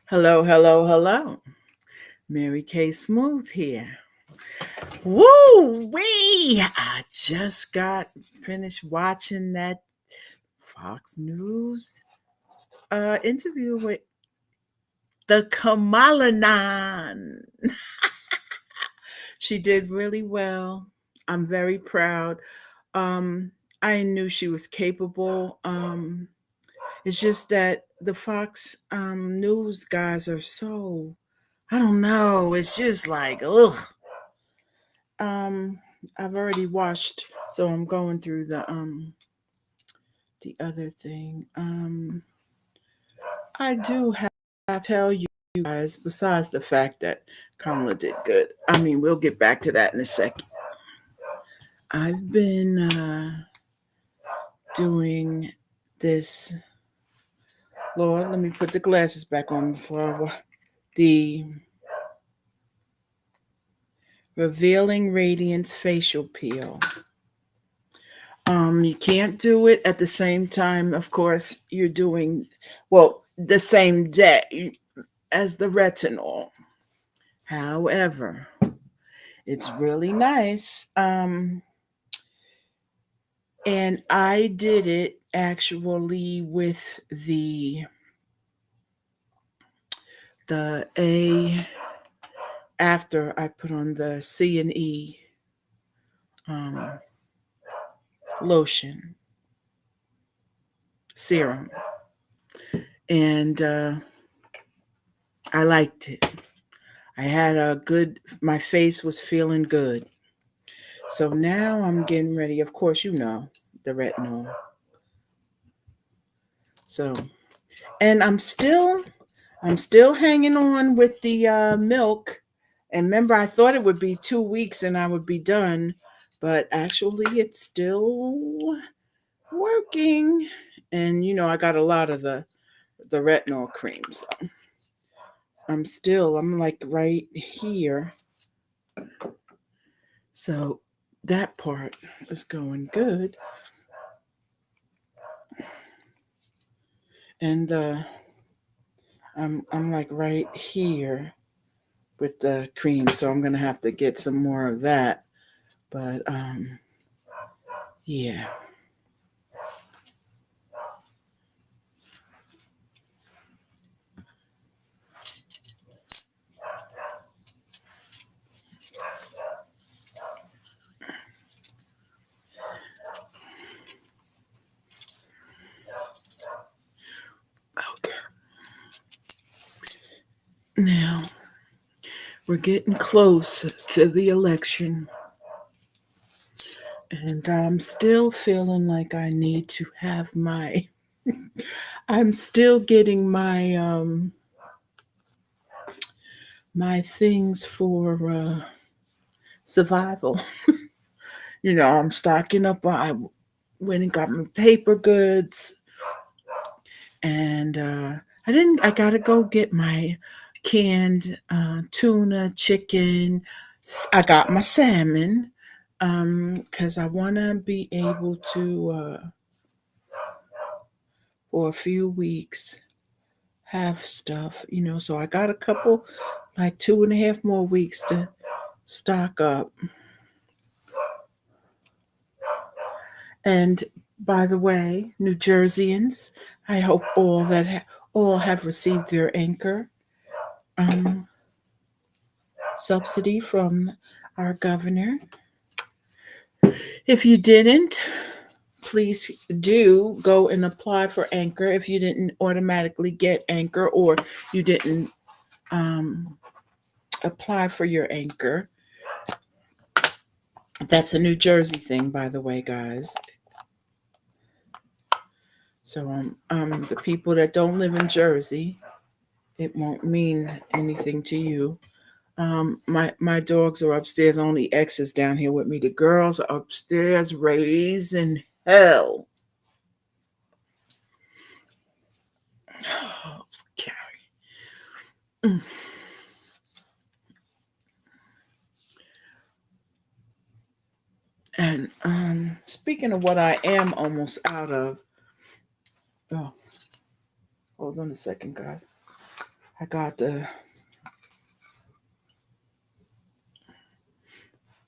Hello, hello, hello. Mary Kay Smooth here. Woo wee! I just got finished watching that Fox News interview with the Kamalanan. She did really well. I'm very proud. Um, I knew she was capable. It's just that the Fox News guys are so, I don't know. It's just like, ugh. Um, I've already watched, so I'm going through the other thing. I do have to tell you guys, besides the fact that Kamala did good. I mean, we'll get back to that in a second. I've been doing this. Lord, let me put the glasses back on before the Revealing Radiance facial peel. You can't do it at the same time. Of course, you're doing the same day as the retinol. However, it's really nice. And I did it actually with the A after I put on the C and E um, lotion serum, and I liked it. I had a good. My face was feeling good. So now I'm getting ready. Of course, you know the retinol. So, and I'm still hanging on with the milk. And remember, I thought it would be 2 weeks and I would be done, but actually, it's still working. And I got a lot of the retinol cream, so I'm like right here. So that part is going good, and I'm like right here with the cream, so I'm gonna have to get some more of that. But yeah. Okay. Now we're getting close to the election, and I'm still feeling like I need to have my. I'm still getting my things for survival. I'm stocking up. I went and got my paper goods, and I didn't. I gotta go get my canned tuna, chicken. I got my salmon, because I want to be able to for a few weeks have stuff. So I got a couple, like 2.5 more weeks to stock up. And by the way, New Jerseyans, I hope all have received their anchor um, subsidy from our governor. If you didn't, please do go and apply for anchor if you didn't automatically get anchor, or you didn't um, apply for your anchor. That's a New Jersey thing, by the way, guys. So the people that don't live in Jersey, it won't mean anything to you. My dogs are upstairs. Only X is down here with me. The girls are upstairs raising hell. Oh, Carrie. Mm. And speaking of what I am almost out of, oh, hold on a second, guys. I got the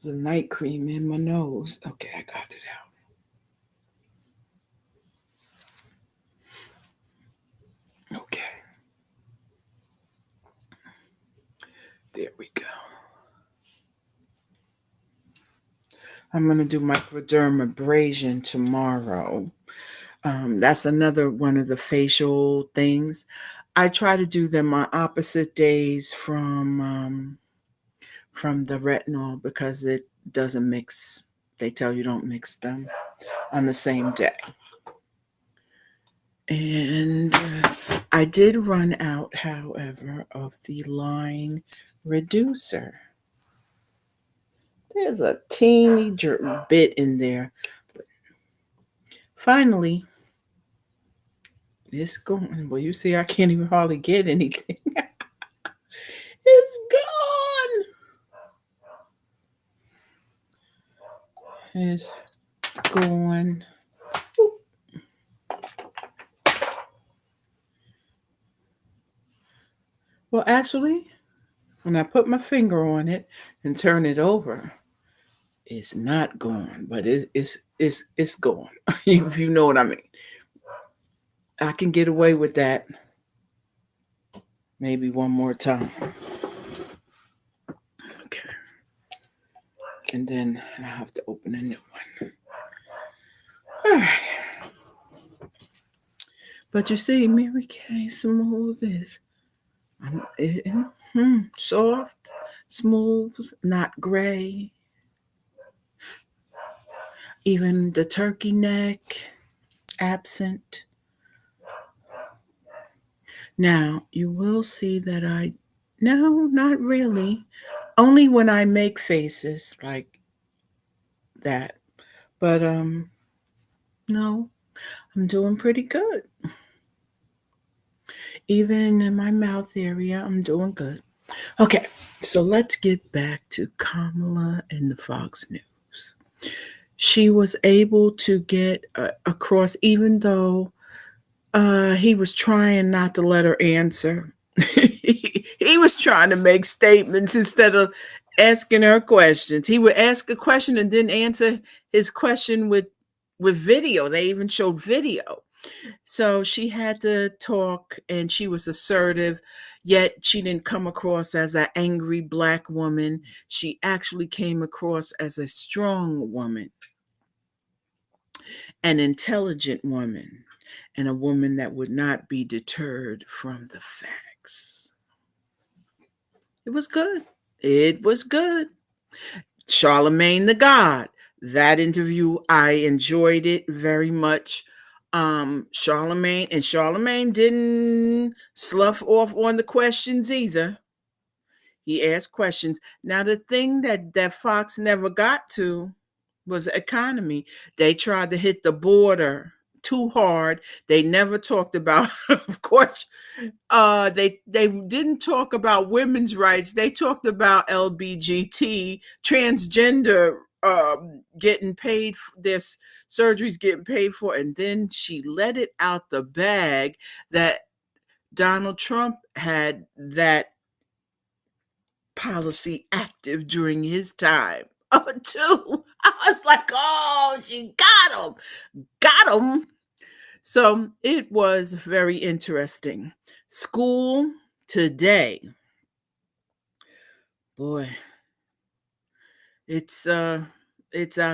night cream in my nose. Okay, I got it out. Okay, there we go. I'm gonna do microdermabrasion tomorrow. That's another one of the facial things. I try to do them on opposite days from the retinol because it doesn't mix. They tell you don't mix them on the same day. And I did run out, however, of the line reducer. There's a teeny bit in there. But finally, it's gone. Well, you see, I can't even hardly get anything. It's gone. It's gone. Oop. Well, actually, when I put my finger on it and turn it over, it's not gone, but it's gone. If you know what I mean. I can get away with that maybe one more time. Okay. And then I have to open a new one. All right. But you see, Mary Kay Smooth is soft, smooth, not gray. Even the turkey neck, absent. Now, you will see that no, not really. Only when I make faces like that. But no, I'm doing pretty good. Even in my mouth area, I'm doing good. Okay, so let's get back to Kamala and the Fox News. She was able to get across, even though he was trying not to let her answer. He was trying to make statements instead of asking her questions. He would ask a question and then answer his question with video. They even showed video. So she had to talk and she was assertive, yet she didn't come across as an angry black woman. She actually came across as a strong woman, an intelligent woman, and a woman that would not be deterred from the facts. It was good. It was good. Charlemagne the God. That interview, I enjoyed it very much. Charlemagne didn't slough off on the questions either. He asked questions. Now the thing that Fox never got to was the economy. They tried to hit the border too hard. They never talked about, of course, they didn't talk about women's rights. They talked about LBGT, transgender, getting paid, their surgeries getting paid for, and then she let it out the bag that Donald Trump had that policy active during his time. Too. I was like, oh, she got him. So it was very interesting. School today, boy, it's out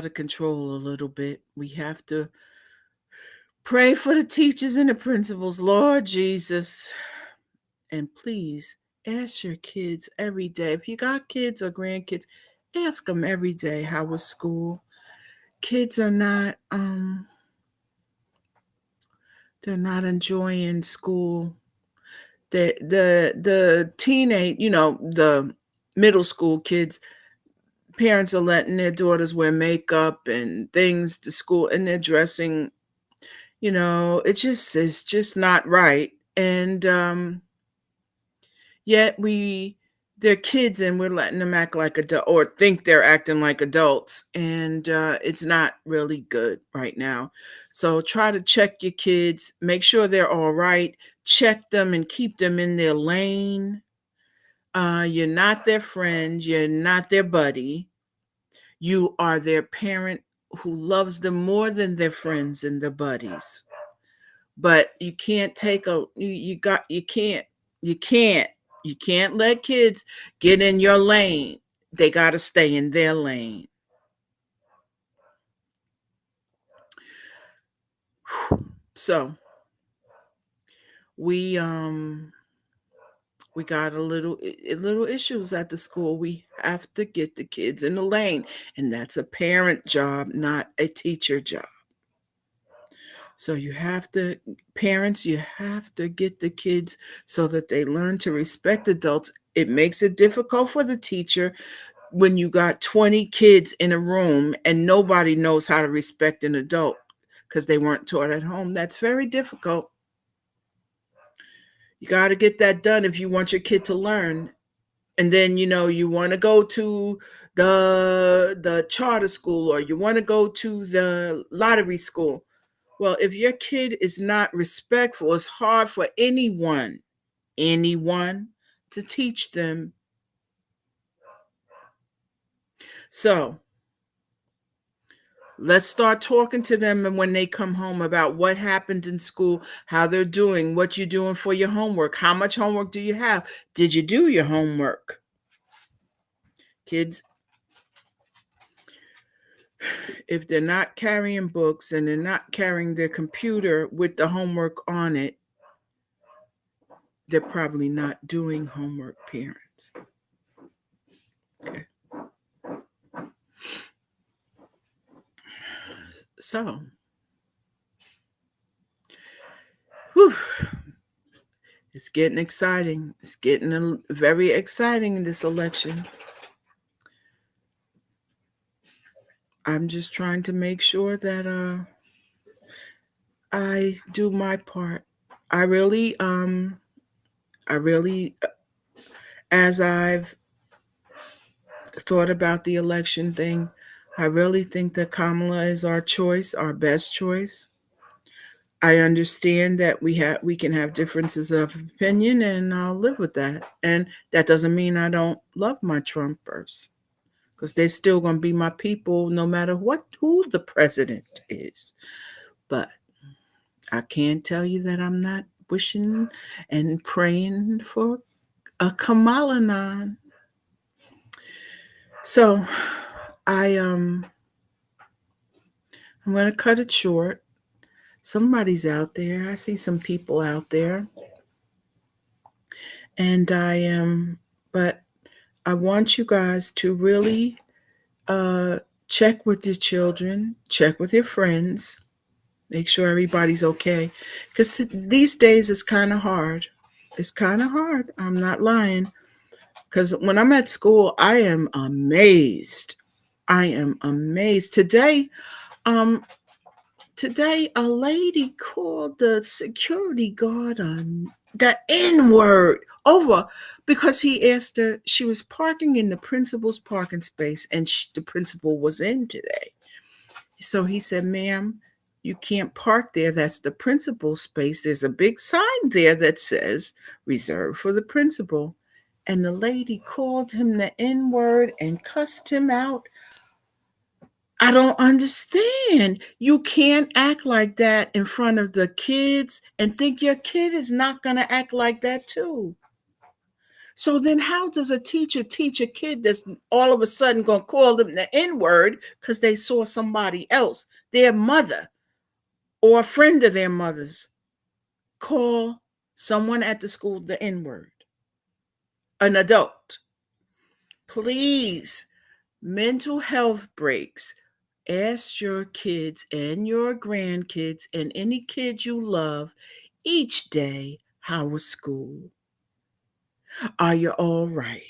of control a little bit. We have to pray for the teachers and the principals, Lord Jesus, and please ask your kids every day. If you got kids or grandkids, ask them every day how was school. Kids are not they're not enjoying school. The teenage, the middle school kids, parents are letting their daughters wear makeup and things to school, and they're dressing, it's just not right. And yet they're kids and we're letting them act like adults or think they're acting like adults, and it's not really good right now. So try to check your kids, make sure they're all right. check them and keep them in their lane. You're not their friend. You're not their buddy. You are their parent who loves them more than their friends and their buddies. But you can't take a you can't you can't let kids get in your lane. They got to stay in their lane. So we um we got a little issues at the school. We have to get the kids in the lane, and that's a parent job, not a teacher job. So you have to, parents, you have to get the kids so that they learn to respect adults. It makes it difficult for the teacher when you got 20 kids in a room and nobody knows how to respect an adult because they weren't taught at home. That's very difficult. You got to get that done if you want your kid to learn. And then you want to go to the charter school, or you want to go to the lottery school. Well, if your kid is not respectful, it's hard for anyone to teach them. So let's start talking to them, and when they come home, about what happened in school, how they're doing, what you're doing for your homework, how much homework do you have, did you do your homework? Kids, if they're not carrying books and they're not carrying their computer with the homework on it, they're probably not doing homework, parents. Okay. So, whew, it's getting exciting. It's getting very exciting in this election. I'm just trying to make sure that I do my part. I really, as I've thought about the election thing, I really think that Kamala is our choice, our best choice. I understand that we can have differences of opinion, and I'll live with that. And that doesn't mean I don't love my Trumpers, because they're still going to be my people no matter who the president is. But I can't tell you that I'm not wishing and praying for a Kamala. So I'm going to cut it short. Somebody's out there. I see some people out there. And but I want you guys to really check with your children, check with your friends, make sure everybody's okay. Because these days it's kind of hard. It's kind of hard. I'm not lying. Because when I'm at school, I am amazed. I am amazed. Um, today a lady called the security guard the N-word over because he asked her. She was parking in the principal's parking space, and the principal was in today. So he said, "Ma'am, you can't park there. That's the principal's space. There's a big sign there that says reserved for the principal." And the lady called him the N-word and cussed him out. I don't understand. You can't act like that in front of the kids and think your kid is not going to act like that too. So then how does a teacher teach a kid that's all of a sudden going to call them the N-word because they saw somebody else, their mother or a friend of their mother's, call someone at the school the N-word, an adult? Please, mental health breaks. Ask your kids and your grandkids and any kid you love each day, how was school? Are you all right?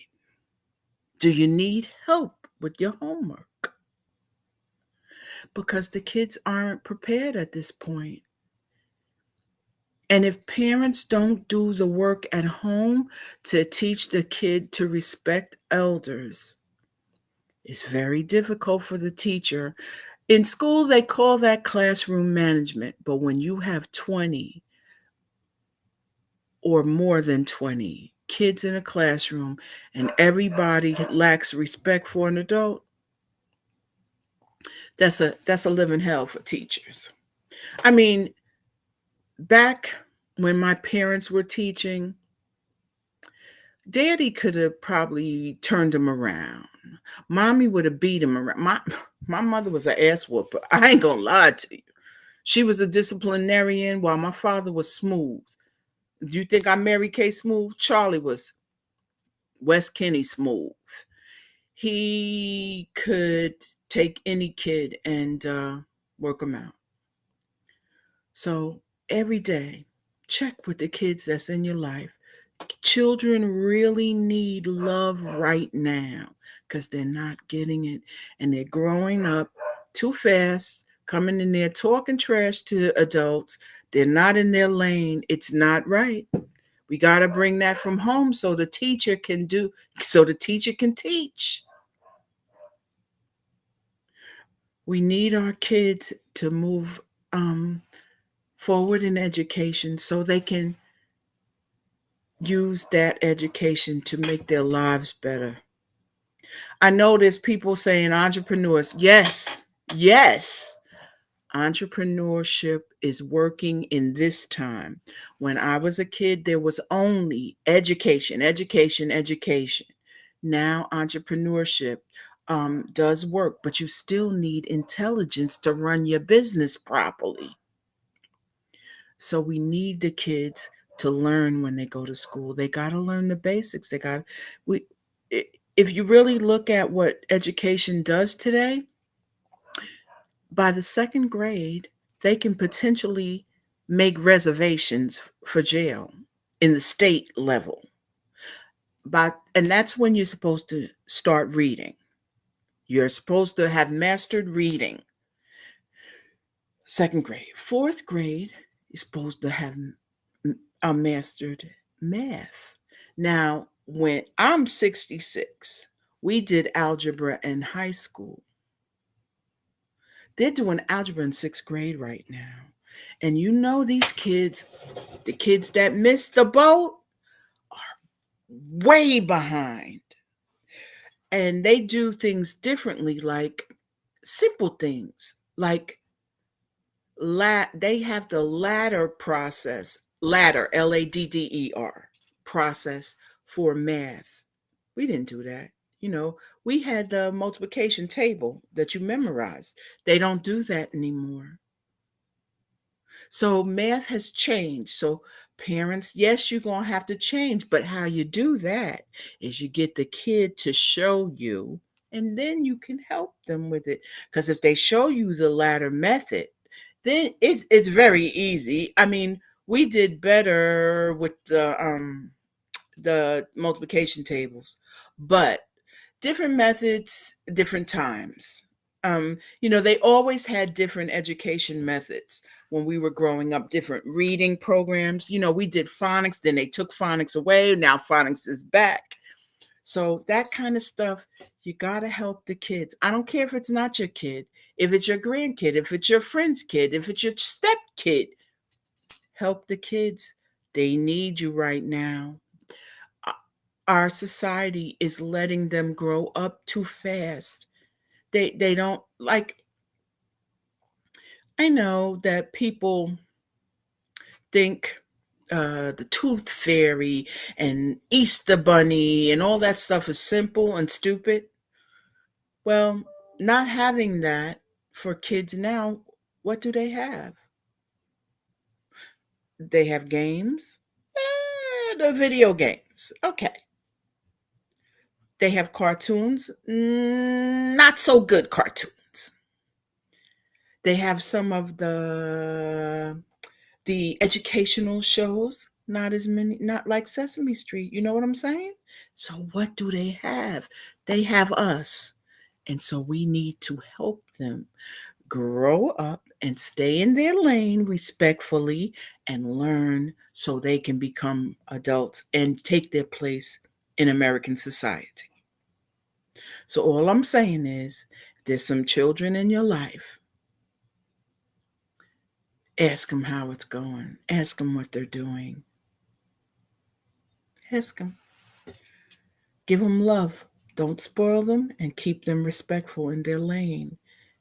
Do you need help with your homework? Because the kids aren't prepared at this point. And if parents don't do the work at home to teach the kid to respect elders, it's very difficult for the teacher. In school, they call that classroom management. But when you have 20 or more than 20 kids in a classroom and everybody lacks respect for an adult, that's a living hell for teachers. I mean, back when my parents were teaching, Daddy could have probably turned him around. Mommy would have beat him around. My mother was an ass whooper. I ain't gonna lie to you. She was a disciplinarian while my father was smooth. Do you think I Mary Kay smooth? Charlie was West Kenny smooth. He could take any kid and work them out. So every day, check with the kids that's in your life. Children really need love right now because they're not getting it and they're growing up too fast, coming in there talking trash to adults. They're not in their lane. It's not right. We got to bring that from home so the teacher can teach. We need our kids to move forward in education so they can use that education to make their lives better. I know there's people saying entrepreneurs. Yes, yes. Entrepreneurship is working in this time. When I was a kid, there was only education, education, education. Now, entrepreneurship does work, but you still need intelligence to run your business properly. So we need the kids to learn when they go to school. They got to learn the basics. We if you really look at what education does today, by the second grade, they can potentially make reservations for jail in the state level. And that's when you're supposed to start reading. You're supposed to have mastered reading. Second grade. Fourth grade, you're supposed to have mastered math. Now, when I'm 66, we did algebra in high school. They're doing algebra in sixth grade right now. And you know, these kids, the kids that missed the boat, are way behind. And they do things differently, like simple things, like they have the ladder process, ladder, LADDER process for math. We didn't do that. You know, we had the multiplication table that you memorized. They don't do that anymore. So math has changed. So parents, yes, you're going to have to change, but how you do that is you get the kid to show you and then you can help them with it. Because if they show you the ladder method, then it's very easy. I mean, we did better with the multiplication tables, but different methods, different times. They always had different education methods when we were growing up, different reading programs. We did phonics, then they took phonics away. Now phonics is back. So that kind of stuff, you got to help the kids. I don't care if it's not your kid, if it's your grandkid, if it's your friend's kid, if it's your step kid, help the kids. They need you right now. Our society is letting them grow up too fast. They don't like. I know that people think the tooth fairy and Easter bunny and all that stuff is simple and stupid. Well, not having that for kids now, what do they have? They have games, the video games. Okay. They have cartoons, not so good cartoons. They have some of the educational shows, not as many, not like Sesame Street. You know what I'm saying? So what do they have? They have us. And so we need to help them grow up and stay in their lane respectfully and learn so they can become adults and take their place in American society. So all I'm saying is there's some children in your life. Ask them how it's going. Ask them what they're doing. Ask them. Give them love. Don't spoil them and keep them respectful in their lane,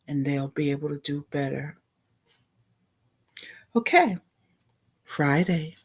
and they'll be able to do better. Okay, Friday.